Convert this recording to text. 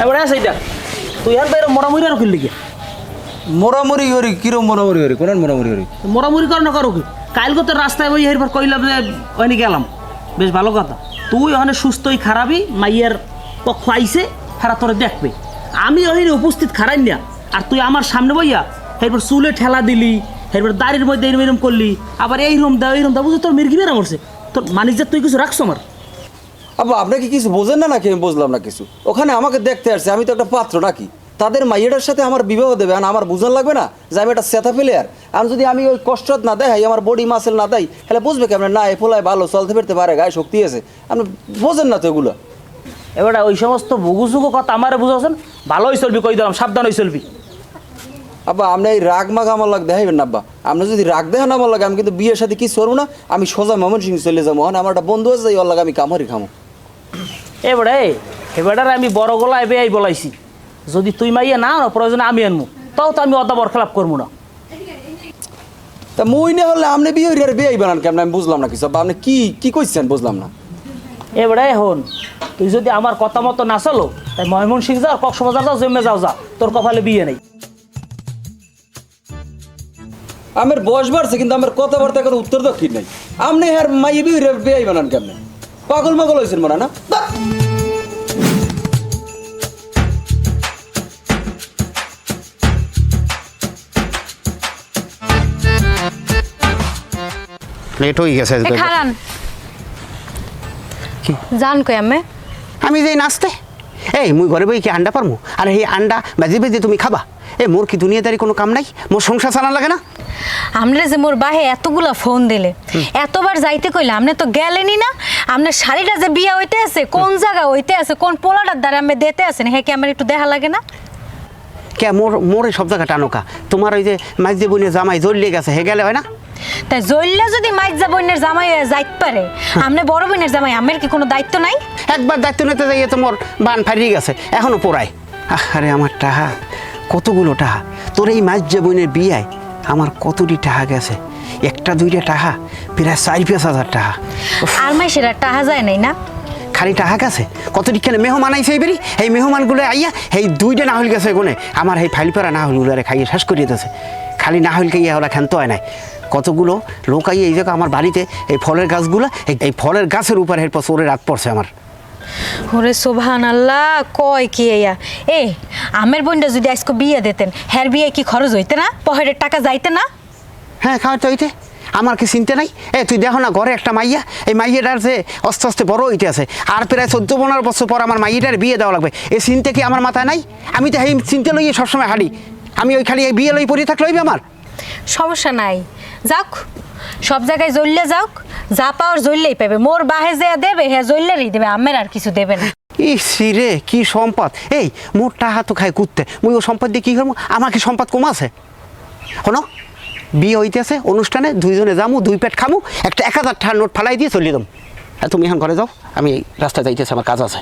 এবারে আছে এটা তুই আর বাইরে মরামরি আর করলি কি মোরামুরি করি কিরম মোরামুরি করি কোন মোরামুরি করি মরামরি কর না করো কি কালকে তো রাস্তায় ওই এরপর কইলাম যে ওইনি গেলাম বেশ ভালো কথা তুই ওখানে সুস্থই খারাপই মাইয়ের পক্ষ আইছে হেরা তোরে দেখবে আমি ওখানে উপস্থিত খারাই না আর তুই আমার সামনে বইয়া এরপর চুলে ঠেলা দিলি এরপর দাড়ির মধ্যে এরম করলি আবার এই রুম দা বুঝে তোর মির্গি বেড়া মরছে তোর মানিক যে তুই কিছু রাখছো আমার আব্বা আপনি কি কিছু বোঝেন না নাকি আমি বুঝলাম না কিছু ওখানে আমাকে দেখতে আসছে আমি তো একটা পাত্র নাকি তাদের মাইয়াটার সাথে আমার বিবাহ দেবে আর আমার বুঝন লাগবে না যে আমি একটা সেথা প্লেয়ার আর যদি আমি ওই কষ্ট না দেখাই আমার বডি মাসেল না দেয় তাহলে বুঝবে কেমন না এ ফোলায় ভালো চলতে ফিরতে পারে গায়ে শক্তি আছে আপনি বোঝেন না তো এগুলো এবারে ওই সমস্ত বুগুসুগু কথা আমারে বুঝাচ্ছেন ভালোই চলবি কই দিলাম সাবধান হয়ে চলবি আব্বা আপনি এই রাগ মাগ আমার লাগ দেখাইবেন না আব্বা আপনি যদি রাগ দেখান আমার লাগে আমি কিন্তু বিয়ের সাথে কি করবো না আমি সোজা ময়মনসিংহ চলে যাবো আমার একটা বন্ধু আছে ওর লাগে আমি কামড়ি খামো এবারে আমি বড় গলায় বেয়াই বলাইছি যদি তুই মাইয়া না প্রয়োজনে আমি আনবো তাও তো আমি অদাবর খেলাপ করবো না তা মুই না হলে আপনি বিয়ে বানান কেমন আমি বুঝলাম না কিছু আব্বা আপনি কি কইছেন বুঝলাম না এবারে হন তুই যদি আমার কথা মতো না চলো তাই ময়মনসিংহ যাও কক্সবাজার যাও জেমে যাও যা তোর কপালে বিয়ে নেই আমার বয়স বাড়ছে কিন্তু আমার কথাবার্তা কোনো উত্তর দক্ষিণ নাই আপনি আর মাইয়ে বিয়ে বানান কেমন পাগল মাগল হয়েছেন মনে না লেট হয়ে গেছে খারান জান কই আমি যাই নাচতে এই মুই ঘরে বই কি আন্ডা পারমু আর এই আন্ডা বাজি বাজি তুমি খাবা এ মোর কি দুনিয়াদারি কোনো কাম নাই মোর সংসার চালান লাগে না আমরা যে মোর বাহে এতগুলা ফোন দিলে এতবার যাইতে কইলে আপনি তো গেলেনই না আপনার শাড়িটা যে বিয়া হইতে আছে কোন জায়গা হইতে আছে কোন পোলাটার দ্বারা আমি দিতে আছেন হ্যাঁ কি আমার একটু দেখা লাগে না কে মোর সব জায়গা টানোকা তোমার ওই যে মাঝে বোনের জামাই জ্বলিয়ে গেছে হে গেলে হয় না তাই জইল্লা যদি মাইজা বোনের জামাই যাইতে পারে আপনি বড় বোনের জামাই আমার কি কোনো দায়িত্ব নাই একবার দায়িত্ব নিতে যাইয়ে তো মোর বান ফারিয়ে গেছে এখনো পোড়ায় আরে আমার টাহা কতগুলো টাহা তোর এই মাঝে বোনের বিয়ায় আমার কতটি টাহা গেছে একটা দুইটা টাহা প্রায় 4-5 হাজার টাহা আর মাই সেটা টাহা যায় নাই না খালি টাহা গেছে কতটি কেন মেহমান আইছে এইবারই এই মেহমানগুলো আইয়া এই দুইটা না হল গেছে কোনে আমার এই ফাইলপাড়া না হলগুলো খাইয়ে শেষ করিয়ে দিতেছে খালি না হলকে ইয়া ওরা ক্ষান্ত হয় নাই কতগুলো লোক আইয়া এই জায়গা আমার বাড়িতে এই ফলের গাছগুলো এই ফলের গাছের উপর এরপর চোরে রাত পড়ছে আমার ওরে সুবহানাল্লাহ কয় কি এয়া এ আমের বোনটা যদি আজকে বিয়ে দিতেন হ্যার বিয়ে কি খরচ হইতে না পহের টাকা যাইতে না হ্যাঁ খাওয়াতে হইতে আমার কি চিনতে নাই তুই দেখো না ঘরে একটা মাইয়া এই মাইয়াটার যে আস্তে আস্তে বড় হইতে আছে আর প্রায় 14-15 বছর পর আমার মাইয়াটার বিয়ে দেওয়া লাগবে এই চিনতে কি আমার মাথায় নাই আমি তো এই চিনতে লইয়ে সবসময় হাঁড়ি আমি ওই খালি এই বিয়ে লই পড়ে থাকলে হইবে আমার সমস্যা নাই যাক সব জায়গায় জ্বললে যাক যা পাওয়ার জ্বললেই পাবে মোর বাহে যে দেবে হ্যাঁ জ্বললেরই দেবে আমের আর কিছু দেবে না রে কি সম্পদ এই মোর টাহা তো খায় কুত্তে মুই ও সম্পদ দিয়ে কী করবো আমার কি সম্পদ কম আছে শোনো বিয়ে হইতেছে অনুষ্ঠানে দুইজনে যামু 2 পেট খামু একটা 1000 টাকার নোট ফালাই দিয়ে চলিয়ে দাম তুমি এখন ঘরে যাও আমি রাস্তায় যাইতেছি আমার কাজ আছে